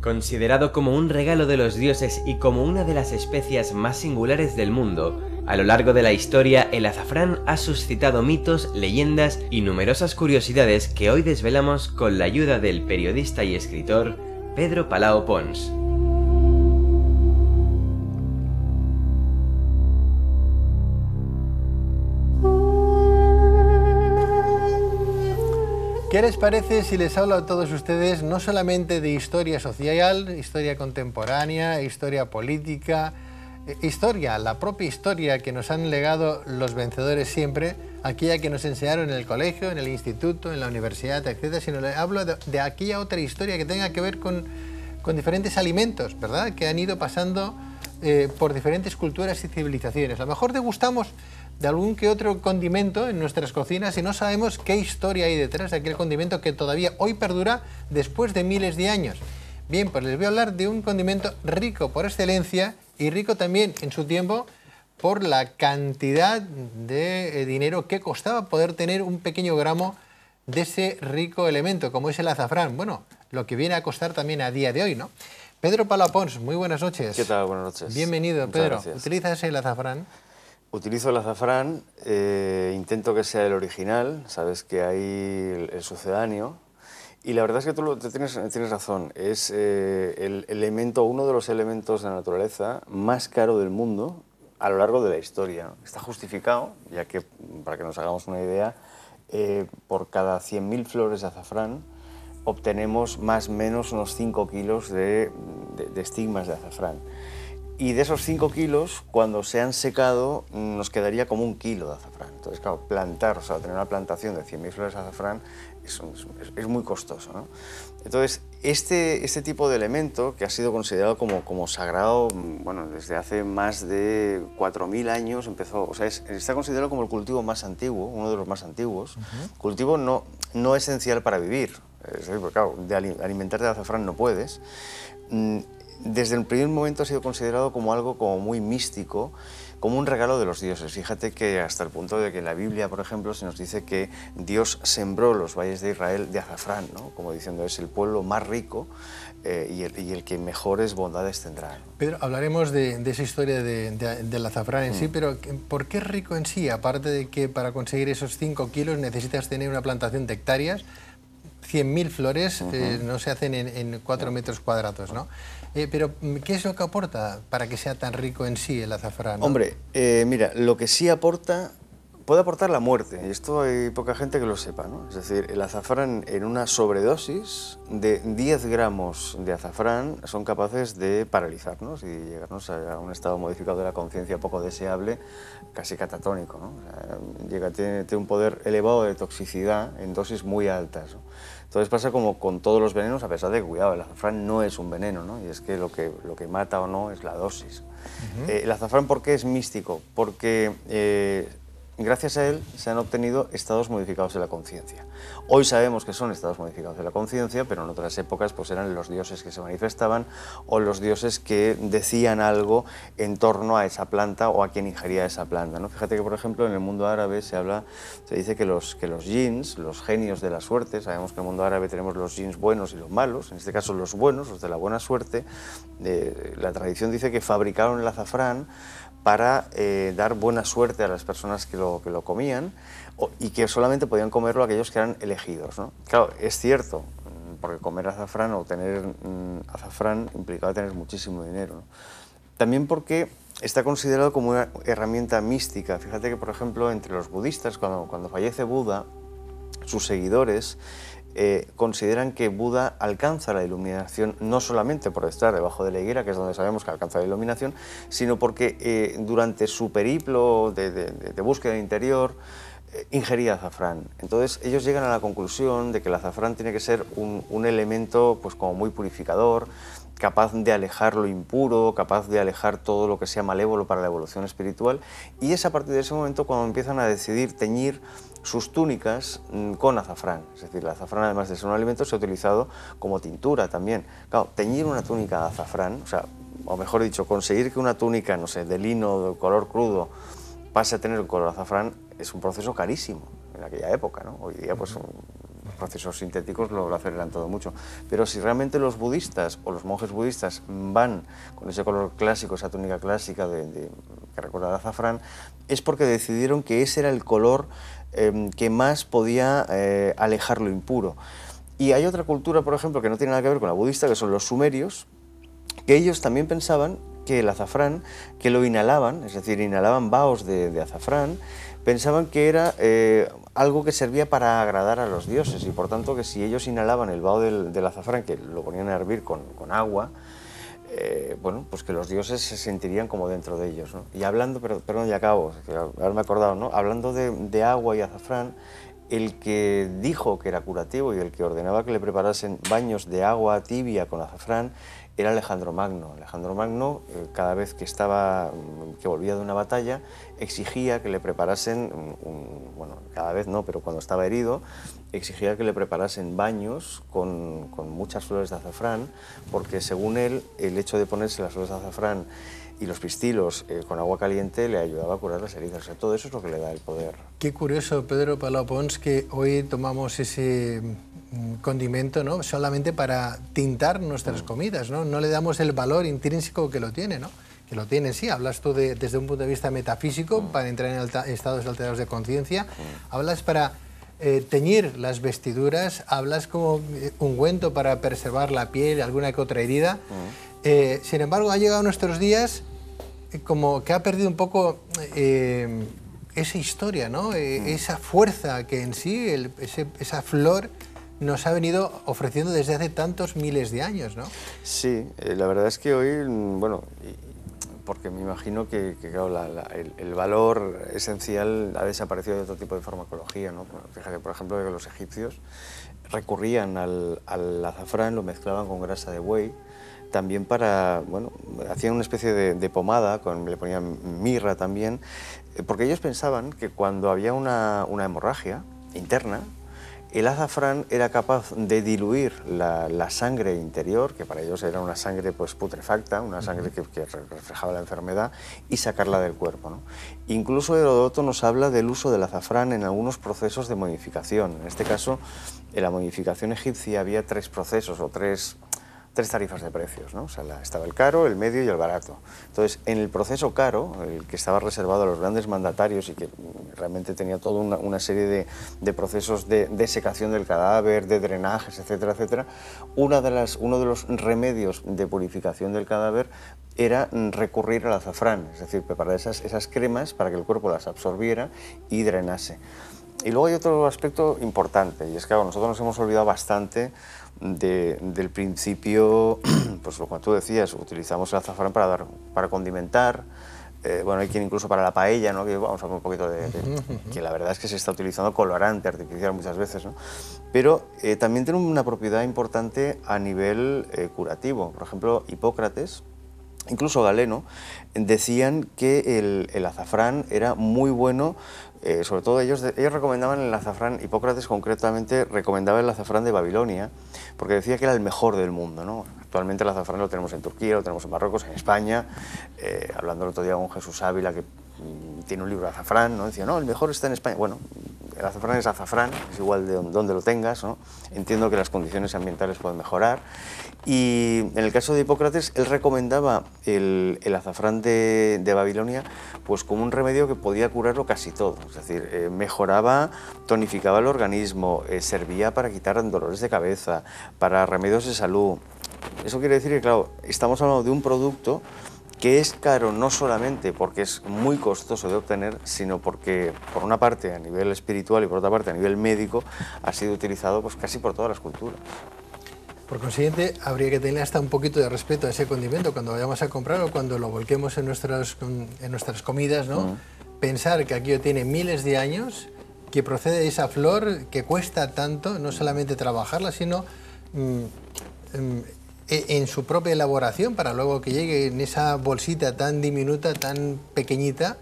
Considerado como un regalo de los dioses y como una de las especias más singulares del mundo, a lo largo de la historia el azafrán ha suscitado mitos, leyendas y numerosas curiosidades que hoy desvelamos con la ayuda del periodista y escritor Pedro Palao Pons. ¿Qué les parece si les hablo a todos ustedes no solamente de historia social, historia contemporánea, historia política, la propia historia que nos han legado los vencedores siempre, aquella que nos enseñaron en el colegio, en el instituto, en la universidad, etcétera, sino les hablo de aquella otra historia que tenga que ver con diferentes alimentos, ¿verdad?, que han ido pasando por diferentes culturas y civilizaciones. A lo mejor degustamos de algún que otro condimento en nuestras cocinas y no sabemos qué historia hay detrás de aquel condimento que todavía hoy perdura después de miles de años. Bien, pues les voy a hablar de un condimento rico por excelencia y rico también en su tiempo por la cantidad de dinero que costaba poder tener un pequeño gramo de ese rico elemento, como es el azafrán. Bueno, lo que viene a costar también a día de hoy, ¿no? Pedro Palao Pons, muy buenas noches. ¿Qué tal? Buenas noches. Bienvenido, Muchas Pedro. gracias. ¿Utilizas el azafrán? Utilizo el azafrán, intento que sea el original, sabes que hay el sucedáneo, y la verdad es que tú tienes razón, es el elemento, uno de los elementos de la naturaleza más caro del mundo a lo largo de la historia. Está justificado, ya que, para que nos hagamos una idea, por cada 100.000 flores de azafrán obtenemos más o menos unos 5 kilos de estigmas de azafrán. Y de esos 5 kilos, cuando se han secado, nos quedaría como 1 kilo de azafrán. Entonces, claro, plantar, o sea, tener una plantación de 100.000 flores de azafrán es muy costoso, ¿no? Entonces, este tipo de elemento, que ha sido considerado como sagrado, bueno, desde hace más de 4.000 años empezó, o sea, está considerado como el cultivo más antiguo, uno de los más antiguos. Cultivo no esencial para vivir, es decir, porque, claro, de alimentarte de azafrán no puedes. Desde el primer momento ha sido considerado como algo como muy místico, como un regalo de los dioses. Fíjate que hasta el punto de que en la Biblia, por ejemplo, se nos dice que Dios sembró los valles de Israel de azafrán, ¿no? Como diciendo, es el pueblo más rico y el que mejores bondades tendrá, ¿no? Pedro, hablaremos de esa historia del azafrán en sí, pero ¿por qué es rico en sí? Aparte de que para conseguir esos 5 kilos necesitas tener una plantación de hectáreas, 100.000 flores no se hacen en 4 metros cuadrados, ¿no? Pero, ¿qué es lo que aporta para que sea tan rico en sí el azafrán, ¿no? Hombre, mira, lo que sí aporta, puede aportar la muerte, y esto hay poca gente que lo sepa, ¿no? Es decir, el azafrán en una sobredosis de 10 gramos de azafrán son capaces de paralizarnos y llegarnos a un estado modificado de la conciencia poco deseable, casi catatónico, ¿no? O sea, tiene un poder elevado de toxicidad en dosis muy altas, ¿no? Entonces pasa como con todos los venenos, a pesar de que, cuidado, el azafrán no es un veneno, ¿no? Y es que lo que mata o no es la dosis. El azafrán, ¿por qué es místico? Porque gracias a él se han obtenido estados modificados de la conciencia. Hoy sabemos que son estados modificados de la conciencia, pero en otras épocas pues eran los dioses que se manifestaban o los dioses que decían algo en torno a esa planta o a quien ingería esa planta, ¿no? Fíjate que, por ejemplo, en el mundo árabe se dice que los jinns, los genios de la suerte, sabemos que en el mundo árabe tenemos los jinns buenos y los malos, en este caso los buenos, los de la buena suerte, la tradición dice que fabricaron el azafrán para dar buena suerte a las personas que lo comían y que solamente podían comerlo aquellos que eran elegidos, ¿no? Claro, es cierto, porque comer azafrán o tener azafrán implicaba tener muchísimo dinero, ¿no? También porque está considerado como una herramienta mística. Fíjate que, por ejemplo, entre los budistas, cuando fallece Buda, sus seguidores consideran que Buda alcanza la iluminación no solamente por estar debajo de la higuera, que es donde sabemos que alcanza la iluminación, sino porque durante su periplo de búsqueda interior ingería azafrán. Entonces ellos llegan a la conclusión de que el azafrán tiene que ser un elemento pues como muy purificador, capaz de alejar lo impuro, capaz de alejar todo lo que sea malévolo para la evolución espiritual, y es a partir de ese momento cuando empiezan a decidir teñir sus túnicas con azafrán. Es decir, el azafrán, además de ser un alimento, se ha utilizado como tintura también. Claro, teñir una túnica de azafrán, o mejor dicho, conseguir que una túnica, no sé, de lino de color crudo pase a tener el color azafrán, es un proceso carísimo en aquella época, ¿no? Hoy día, pues, procesos sintéticos lo aceleran todo mucho. Pero si realmente los budistas o los monjes budistas van con ese color clásico, esa túnica clásica que recuerda al azafrán, es porque decidieron que ese era el color que más podía alejar lo impuro. Y hay otra cultura, por ejemplo, que no tiene nada que ver con la budista, que son los sumerios, que ellos también pensaban que el azafrán, que lo inhalaban, es decir, inhalaban vaos de azafrán, pensaban que era algo que servía para agradar a los dioses, y por tanto que si ellos inhalaban el vaho del azafrán, que lo ponían a hervir con agua, bueno, pues que los dioses se sentirían como dentro de ellos, ¿no? Y hablando, perdón, ya acabo, ahora me he acordado, ¿no? Hablando de agua y azafrán, el que dijo que era curativo y el que ordenaba que le preparasen baños de agua tibia con azafrán era Alejandro Magno. Alejandro Magno, cada vez que volvía de una batalla, exigía que le preparasen, bueno, cada vez no, pero cuando estaba herido, exigía que le preparasen baños con muchas flores de azafrán, porque según él, el hecho de ponerse las flores de azafrán y los pistilos con agua caliente le ayudaba a curar las heridas. O sea, todo eso es lo que le da el poder. Qué curioso, Pedro Palau Pons, que hoy tomamos ese condimento, ¿no?, solamente para tintar nuestras comidas, ¿no? No le damos el valor intrínseco que lo tiene, ¿no? Que lo tiene, sí. Hablas tú desde un punto de vista metafísico, para entrar en estados alterados de conciencia. Hablas para teñir las vestiduras, hablas como ungüento para preservar la piel, alguna que otra herida. Sin embargo, ha llegado a nuestros días como que ha perdido un poco esa historia, ¿no? Esa fuerza que en sí, esa flor, nos ha venido ofreciendo desde hace tantos miles de años, ¿no? Sí, la verdad es que hoy, bueno, porque me imagino que claro, el valor esencial ha desaparecido de otro tipo de farmacología, ¿no? Fíjate, por ejemplo, que los egipcios recurrían al azafrán, lo mezclaban con grasa de buey, también para, bueno, hacían una especie de pomada, le ponían mirra también, porque ellos pensaban que cuando había una hemorragia interna, el azafrán era capaz de diluir la sangre interior, que para ellos era una sangre pues putrefacta, una sangre que reflejaba la enfermedad, y sacarla del cuerpo, ¿no? Incluso Heródoto nos habla del uso del azafrán en algunos procesos de momificación. En este caso, en la momificación egipcia había tres procesos o tres tarifas de precios, ¿no? O sea, estaba el caro, el medio y el barato. Entonces, en el proceso caro, el que estaba reservado a los grandes mandatarios y que realmente tenía toda una serie de procesos de desecación del cadáver, de drenajes, etcétera, etcétera, uno de los remedios de purificación del cadáver era recurrir al azafrán, es decir, preparar esas cremas para que el cuerpo las absorbiera y drenase. Y luego hay otro aspecto importante, y es que nosotros nos hemos olvidado bastante del principio, pues como tú decías, utilizamos el azafrán para condimentar, bueno, hay quien incluso para la paella, ¿no? Que vamos a ver un poquito que la verdad es que se está utilizando colorante artificial muchas veces, ¿no? Pero también tiene una propiedad importante a nivel curativo. Por ejemplo, Hipócrates, incluso Galeno, decían que el azafrán era muy bueno, sobre todo ellos recomendaban el azafrán, Hipócrates concretamente recomendaba el azafrán de Babilonia, porque decía que era el mejor del mundo, ¿no? Actualmente el azafrán lo tenemos en Turquía, lo tenemos en Marruecos, en España, hablando el otro día con Jesús Ávila, que tiene un libro de azafrán, ¿no? Decía, no, el mejor está en España. Bueno, el azafrán, es igual de donde lo tengas, ¿no? Entiendo que las condiciones ambientales pueden mejorar. Y en el caso de Hipócrates, él recomendaba el azafrán de Babilonia pues como un remedio que podía curarlo casi todo. Es decir, mejoraba, tonificaba el organismo, servía para quitar dolores de cabeza, para remedios de salud. Eso quiere decir que, claro, estamos hablando de un producto que es caro no solamente porque es muy costoso de obtener, sino porque, por una parte, a nivel espiritual y por otra parte, a nivel médico, ha sido utilizado pues casi por todas las culturas. Por consiguiente, habría que tener hasta un poquito de respeto a ese condimento cuando vayamos a comprarlo o cuando lo volquemos en nuestras comidas, ¿no? Pensar que aquello tiene miles de años, que procede de esa flor, que cuesta tanto, no solamente trabajarla, sino en su propia elaboración, para luego que llegue en esa bolsita tan diminuta, tan pequeñita,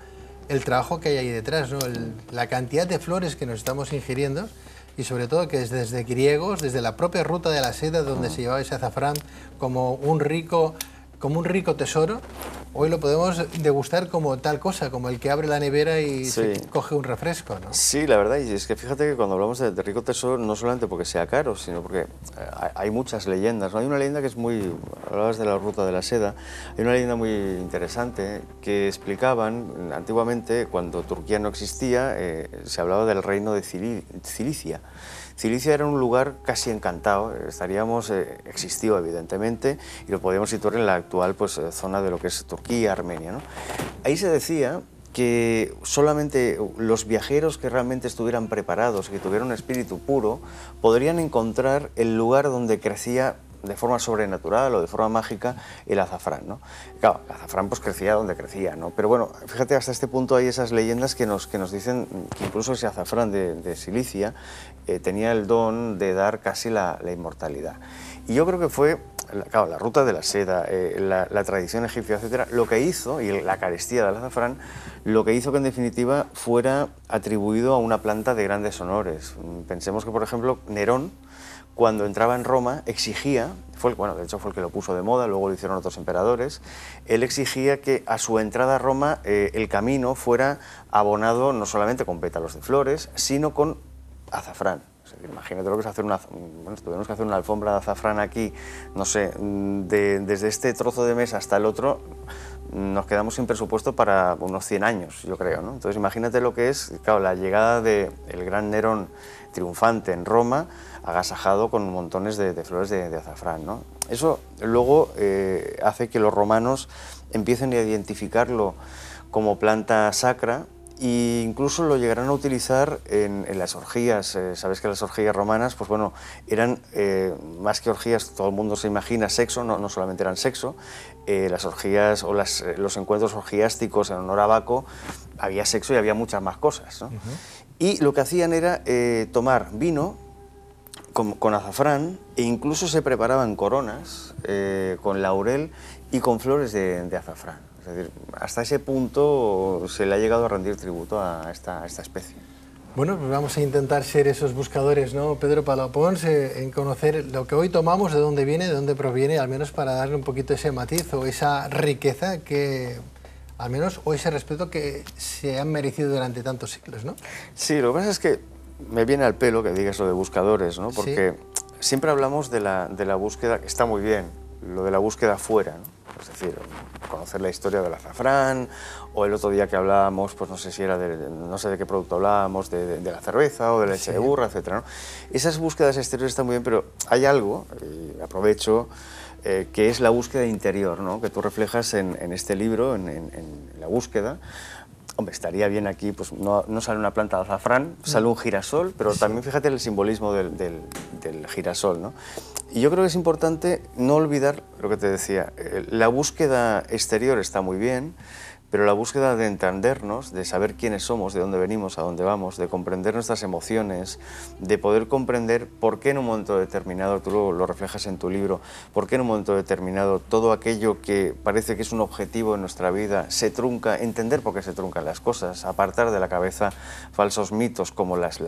el trabajo que hay ahí detrás, ¿no? La cantidad de flores que nos estamos ingiriendo, y sobre todo que desde griegos, desde la propia ruta de la seda, donde se llevaba ese azafrán como un rico como un rico tesoro, hoy lo podemos degustar como tal cosa, como el que abre la nevera y se coge un refresco, ¿no? Sí, la verdad, y es que fíjate que cuando hablamos de rico tesoro, no solamente porque sea caro, sino porque hay muchas leyendas, ¿no? Hay una leyenda que es muy... Hablabas de la ruta de la seda, hay una leyenda muy interesante que explicaban, antiguamente, cuando Turquía no existía, se hablaba del reino de Cilicia. Cilicia era un lugar casi encantado, existió evidentemente, y lo podíamos situar en la actual pues, zona de lo que es Turquía, Armenia, ¿no? Ahí se decía que solamente los viajeros que realmente estuvieran preparados, que tuvieran un espíritu puro, podrían encontrar el lugar donde crecía de forma sobrenatural o de forma mágica el azafrán, ¿no? Claro, el azafrán pues crecía donde crecía, ¿no? Pero bueno, fíjate, hasta este punto hay esas leyendas que nos dicen que incluso ese azafrán de Cilicia tenía el don de dar casi la inmortalidad. Y yo creo que fue, claro, la ruta de la seda, la tradición egipcia, etcétera, lo que hizo, y la carestía del azafrán, lo que hizo que en definitiva fuera atribuido a una planta de grandes honores. Pensemos que, por ejemplo, Nerón, cuando entraba en Roma, exigía, de hecho fue el que lo puso de moda, luego lo hicieron otros emperadores, él exigía que a su entrada a Roma el camino fuera abonado no solamente con pétalos de flores, sino con azafrán. O sea, imagínate lo que es hacer tuvimos que hacer una alfombra de azafrán aquí, no sé, desde este trozo de mesa hasta el otro, nos quedamos sin presupuesto para unos 100 años, yo creo, ¿no? Entonces imagínate lo que es, claro, la llegada del gran Nerón triunfante en Roma, agasajado con montones de flores de azafrán, ¿no? Eso luego hace que los romanos empiecen a identificarlo como planta sacra, e incluso lo llegarán a utilizar en las orgías. Sabes que las orgías romanas, pues bueno, eran más que orgías, todo el mundo se imagina sexo, no solamente eran sexo. Las orgías o los encuentros orgiásticos en honor a Baco, había sexo y había muchas más cosas, ¿no? Y lo que hacían era tomar vino con azafrán, e incluso se preparaban coronas con laurel y con flores de azafrán. Es decir, hasta ese punto se le ha llegado a rendir tributo a esta especie. Bueno, pues vamos a intentar ser esos buscadores, ¿no, Pedro Palapons, en conocer lo que hoy tomamos, de dónde viene, de dónde proviene, al menos para darle un poquito ese matiz o esa riqueza que, al menos, o ese respeto que se han merecido durante tantos siglos, ¿no? Sí, lo que pasa es que me viene al pelo que digas lo de buscadores, ¿no? Porque siempre hablamos de la búsqueda, que está muy bien, lo de la búsqueda fuera, ¿no? Es decir, conocer la historia del azafrán, o el otro día que hablábamos, pues no sé si era no sé de qué producto hablábamos, de la cerveza o de la leche de burra, etcétera, ¿no? Esas búsquedas exteriores están muy bien, pero hay algo, y aprovecho, que es la búsqueda interior, ¿no? Que tú reflejas en este libro, en la búsqueda. Hombre, estaría bien aquí, pues no sale una planta de azafrán, sale un girasol, pero también fíjate el simbolismo del girasol, ¿no? Y yo creo que es importante no olvidar lo que te decía, la búsqueda exterior está muy bien, pero la búsqueda de entendernos, de saber quiénes somos, de dónde venimos, a dónde vamos, de comprender nuestras emociones, de poder comprender por qué en un momento determinado, tú lo reflejas en tu libro, por qué en un momento determinado todo aquello que parece que es un objetivo en nuestra vida se trunca, entender por qué se truncan las cosas, apartar de la cabeza falsos mitos como las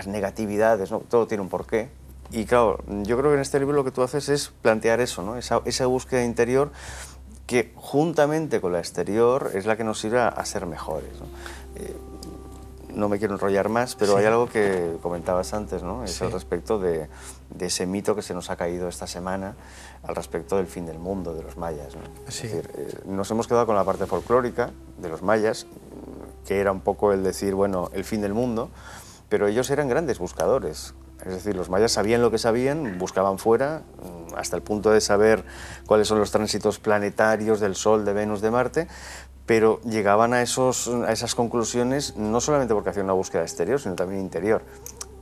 negatividades, ¿no? Todo tiene un porqué. Y claro, yo creo que en este libro lo que tú haces es plantear eso, ¿no? Esa búsqueda interior que juntamente con la exterior es la que nos sirve a ser mejores, ¿no? No me quiero enrollar más, pero hay algo que comentabas antes, ¿no? Es al respecto de ese mito que se nos ha caído esta semana al respecto del fin del mundo de los mayas, ¿no? Es decir, nos hemos quedado con la parte folclórica de los mayas, que era un poco el decir, bueno, el fin del mundo, pero ellos eran grandes buscadores. Es decir, los mayas sabían lo que sabían, buscaban fuera, hasta el punto de saber cuáles son los tránsitos planetarios del Sol, de Venus, de Marte, pero llegaban a esas conclusiones no solamente porque hacían una búsqueda exterior, sino también interior.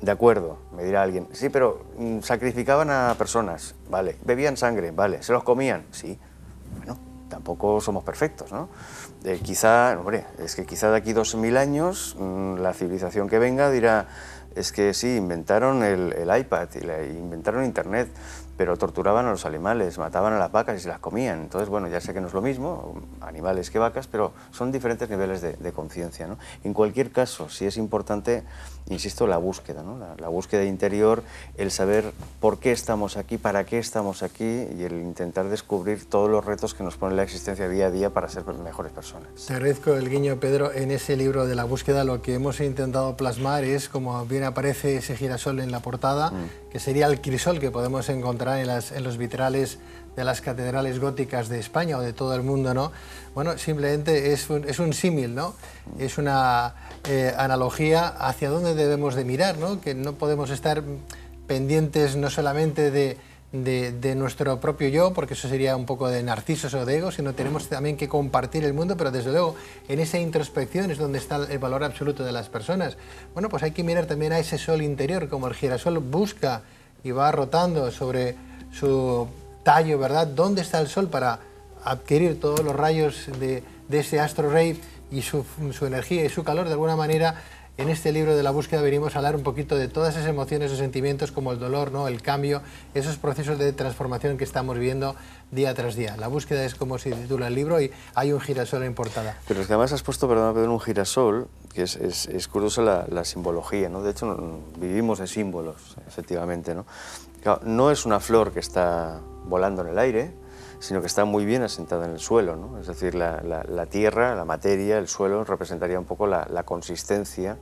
De acuerdo, me dirá alguien, sí, pero sacrificaban a personas, vale, bebían sangre, vale, se los comían, sí, bueno, tampoco somos perfectos, ¿no? Quizá de aquí 2000 años, la civilización que venga dirá, es que sí, inventaron el iPad y inventaron Internet, pero torturaban a los animales, mataban a las vacas y se las comían. Entonces, bueno, ya sé que no es lo mismo, animales que vacas, pero son diferentes niveles de conciencia, ¿no? En cualquier caso, sí es importante, insisto, la búsqueda, ¿no? La búsqueda interior, el saber por qué estamos aquí, para qué estamos aquí y el intentar descubrir todos los retos que nos pone la existencia día a día para ser mejores personas. Te agradezco el guiño, Pedro. En ese libro de la búsqueda lo que hemos intentado plasmar es, como bien aparece ese girasol en la portada, que sería el crisol que podemos encontrar en los vitrales de las catedrales góticas de España o de todo el mundo, ¿no? Bueno, simplemente es un símil, ¿no? Es una analogía hacia dónde debemos de mirar, ¿no? Que no podemos estar pendientes no solamente de nuestro propio yo, porque eso sería un poco de narcisos o de ego, sino tenemos también que compartir el mundo, pero desde luego en esa introspección es donde está el valor absoluto de las personas. Bueno, pues hay que mirar también a ese sol interior, como el girasol busca y va rotando sobre su tallo, ¿verdad? ¿Dónde está el sol para adquirir todos los rayos de ese astro rey y su energía y su calor? De alguna manera, en este libro de la búsqueda venimos a hablar un poquito de todas esas emociones o sentimientos como el dolor, ¿no? El cambio, esos procesos de transformación que estamos viviendo día tras día. La búsqueda es como se titula el libro y hay un girasol en portada. Pero es que además has puesto, perdona Pedro, un girasol, que es curiosa la simbología, ¿no? De hecho, vivimos de símbolos, efectivamente, ¿no? Claro, no es una flor que está volando en el aire, sino que está muy bien asentada en el suelo, ¿no? Es decir, la tierra, la materia, el suelo representaría un poco la consistencia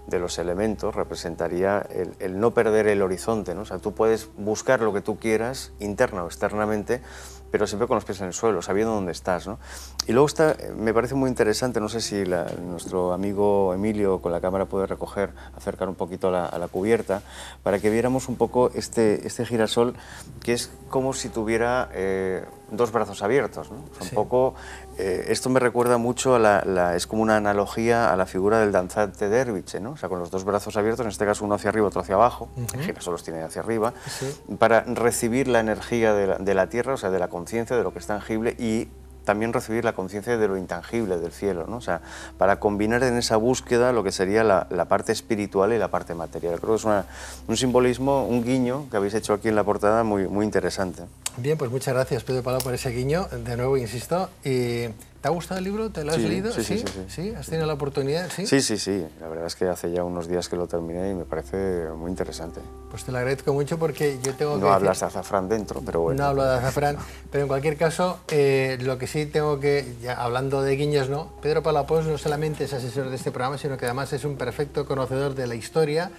de los elementos, representaría el no perder el horizonte, ¿no? O sea, tú puedes buscar lo que tú quieras, interna o externamente, pero siempre con los pies en el suelo, sabiendo dónde estás, ¿no? Y luego está, me parece muy interesante, no sé si nuestro amigo Emilio con la cámara puede acercar un poquito a la cubierta, para que viéramos un poco este girasol, que es como si tuviera dos brazos abiertos, ¿no? O sea, un poco, esto me recuerda mucho es como una analogía a la figura del danzante de Erwiche, ¿no? O sea, con los dos brazos abiertos, en este caso uno hacia arriba, otro hacia abajo, el girasol los tiene hacia arriba, para recibir la energía de la tierra, o sea, de la conciencia, de lo que es tangible, y también recibir la conciencia de lo intangible, del cielo, ¿no? O sea, para combinar en esa búsqueda lo que sería la parte espiritual y la parte material. Creo que es un simbolismo, un guiño que habéis hecho aquí en la portada muy, muy interesante. Bien, pues muchas gracias, Pedro Palau, por ese guiño. De nuevo, insisto, ¿te ha gustado el libro? ¿Te lo has leído? Sí. ¿Has tenido la oportunidad? Sí. La verdad es que hace ya unos días que lo terminé y me parece muy interesante. Pues te lo agradezco mucho porque yo tengo que... No hablas de azafrán dentro, pero bueno. No hablo de azafrán, pero en cualquier caso, lo que sí tengo que, ya hablando de guiños, ¿no? Pedro Palau Pons no solamente es asesor de este programa, sino que además es un perfecto conocedor de la historia,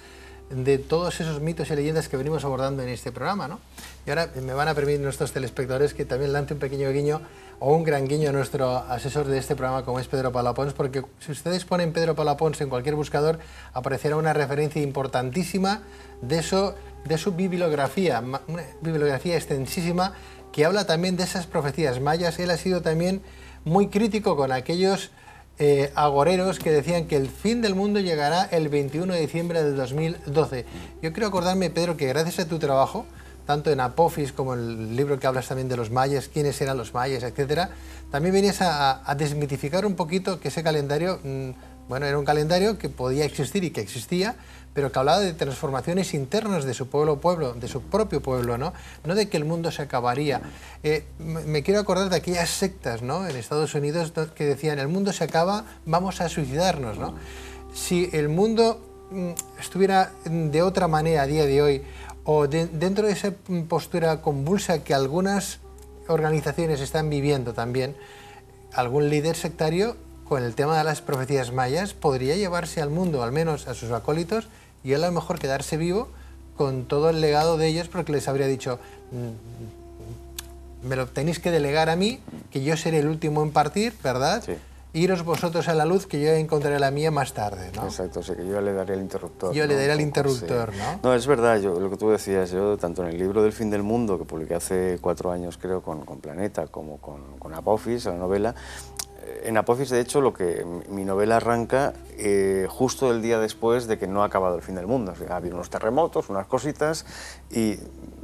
de todos esos mitos y leyendas que venimos abordando en este programa, ¿no? Y ahora me van a permitir nuestros telespectadores que también lance un pequeño guiño o un gran guiño a nuestro asesor de este programa, como es Pedro Palau Pons, porque si ustedes ponen Pedro Palau Pons en cualquier buscador, aparecerá una referencia importantísima de su bibliografía, una bibliografía extensísima que habla también de esas profecías mayas. Él ha sido también muy crítico con aquellos agoreros que decían que el fin del mundo llegará el 21 de diciembre del 2012. Yo quiero acordarme, Pedro, que gracias a tu trabajo, tanto en Apophis como en el libro que hablas también de los mayas, quiénes eran los mayas, etcétera, también vienes a desmitificar un poquito que ese calendario, bueno, era un calendario que podía existir y que existía, pero que hablaba de transformaciones internas de su pueblo, de su propio pueblo, ¿no? No de que el mundo se acabaría. Me quiero acordar de aquellas sectas, ¿no? En Estados Unidos que decían, el mundo se acaba, vamos a suicidarnos, ¿no? Si el mundo estuviera de otra manera a día de hoy, o dentro de esa postura convulsa que algunas organizaciones están viviendo también, algún líder sectario con el tema de las profecías mayas podría llevarse al mundo, al menos a sus acólitos, y él a lo mejor quedarse vivo con todo el legado de ellos, porque les habría dicho, me lo tenéis que delegar a mí, que yo seré el último en partir, ¿verdad? Sí. Iros vosotros a la luz, que yo encontraré la mía más tarde, ¿no? Exacto, o sea, que yo le daré el interruptor. Yo le daré el interruptor, sí. ¿no? No, es verdad, lo que tú decías, yo tanto en el libro del fin del mundo, que publiqué hace 4 años creo con Planeta, como con Apophis, la novela, en Apophis, de hecho, mi novela arranca justo el día después de que no ha acabado el fin del mundo. O sea, ha habido unos terremotos, unas cositas, y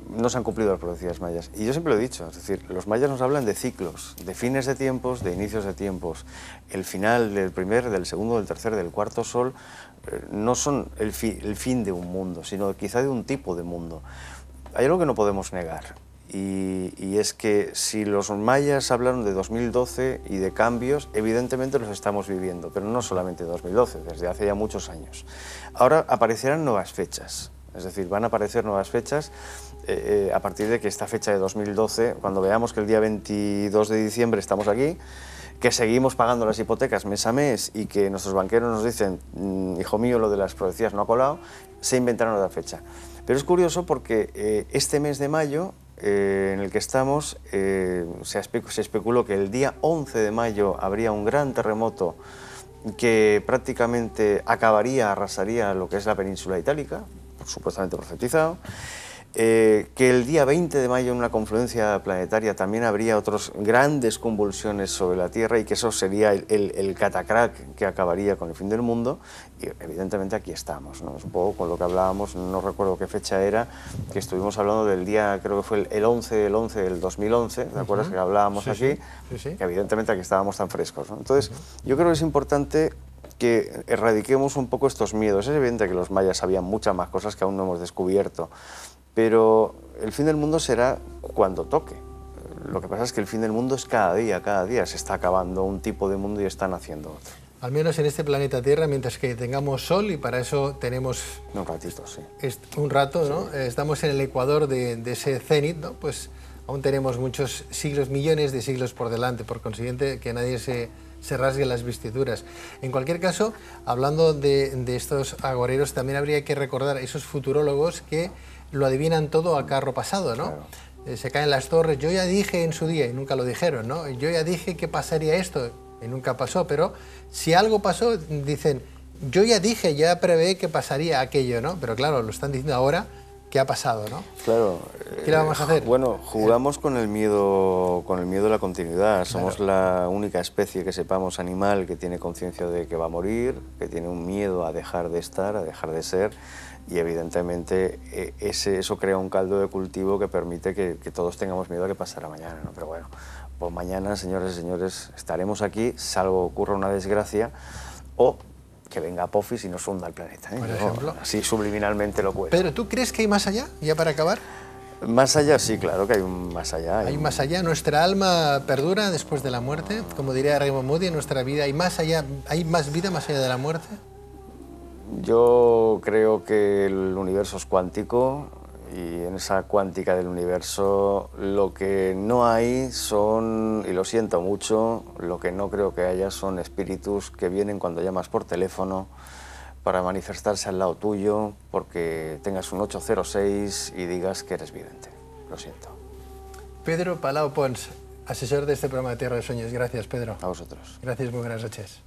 no se han cumplido las profecías mayas. Y yo siempre lo he dicho, es decir, los mayas nos hablan de ciclos, de fines de tiempos, de inicios de tiempos. El final del primer, del segundo, del tercer, del cuarto sol no son el fin de un mundo, sino quizá de un tipo de mundo. Hay algo que no podemos negar, y es que si los mayas hablaron de 2012 y de cambios, evidentemente los estamos viviendo, pero no solamente 2012, desde hace ya muchos años. Ahora aparecerán nuevas fechas, es decir, van a aparecer nuevas fechas a partir de que esta fecha de 2012, cuando veamos que el día 22 de diciembre estamos aquí, que seguimos pagando las hipotecas mes a mes y que nuestros banqueros nos dicen, hijo mío, lo de las profecías no ha colado, se inventarán otra fecha. Pero es curioso porque este mes de mayo, en el que estamos, se especuló que el día 11 de mayo habría un gran terremoto que prácticamente acabaría, arrasaría lo que es la península itálica, supuestamente profetizado. Que el día 20 de mayo en una confluencia planetaria también habría otras grandes convulsiones sobre la Tierra y que eso sería el catacrac que acabaría con el fin del mundo, y evidentemente aquí estamos, ¿no? Es un poco con lo que hablábamos, no recuerdo qué fecha era, que estuvimos hablando del día, creo que fue el 11 del 2011, ¿te acuerdas que hablábamos aquí? Sí. Que evidentemente aquí estábamos tan frescos, ¿no? Entonces, yo creo que es importante que erradiquemos un poco estos miedos. Es evidente que los mayas sabían muchas más cosas que aún no hemos descubierto, pero el fin del mundo será cuando toque. Lo que pasa es que el fin del mundo es cada día se está acabando un tipo de mundo y están haciendo otro. Al menos en este planeta Tierra, mientras que tengamos sol, y para eso tenemos... Un ratito, sí. Un rato, ¿no? Sí. Estamos en el ecuador de ese cenit, ¿no? Pues aún tenemos muchos siglos, millones de siglos por delante, por consiguiente que nadie se rasgue las vestiduras. En cualquier caso, hablando de estos agoreros, también habría que recordar a esos futurólogos que lo adivinan todo a carro pasado, ¿no? Claro. Se caen las torres. Yo ya dije en su día, y nunca lo dijeron, ¿no? Yo ya dije que pasaría esto, y nunca pasó, pero si algo pasó, dicen, yo ya dije, ya prevé que pasaría aquello, ¿no? Pero claro, lo están diciendo ahora, ¿qué ha pasado, no? Claro. ¿Qué le vamos a hacer? Bueno, jugamos con el miedo de la continuidad. Somos la única especie que sepamos animal que tiene conciencia de que va a morir, que tiene un miedo a dejar de estar, a dejar de ser, y evidentemente eso crea un caldo de cultivo que permite que todos tengamos miedo a que pasará mañana, ¿no? Pero bueno, pues mañana, señores y señores, estaremos aquí, salvo ocurra una desgracia o que venga Apophis y nos hunda el planeta, ¿eh? Por ejemplo. Así subliminalmente lo cuento. Pedro, ¿tú crees que hay más allá, ya para acabar? Más allá, sí, claro que hay un más allá. Hay más allá, nuestra alma perdura después de la muerte, como diría Raymond Moody, en nuestra vida hay más allá, hay más vida más allá de la muerte. Yo creo que el universo es cuántico y en esa cuántica del universo lo que no hay son, y lo siento mucho, lo que no creo que haya son espíritus que vienen cuando llamas por teléfono para manifestarse al lado tuyo porque tengas un 806 y digas que eres vidente. Lo siento. Pedro Palau Pons, asesor de este programa de Tierra de Sueños. Gracias, Pedro. A vosotros. Gracias, muy buenas noches.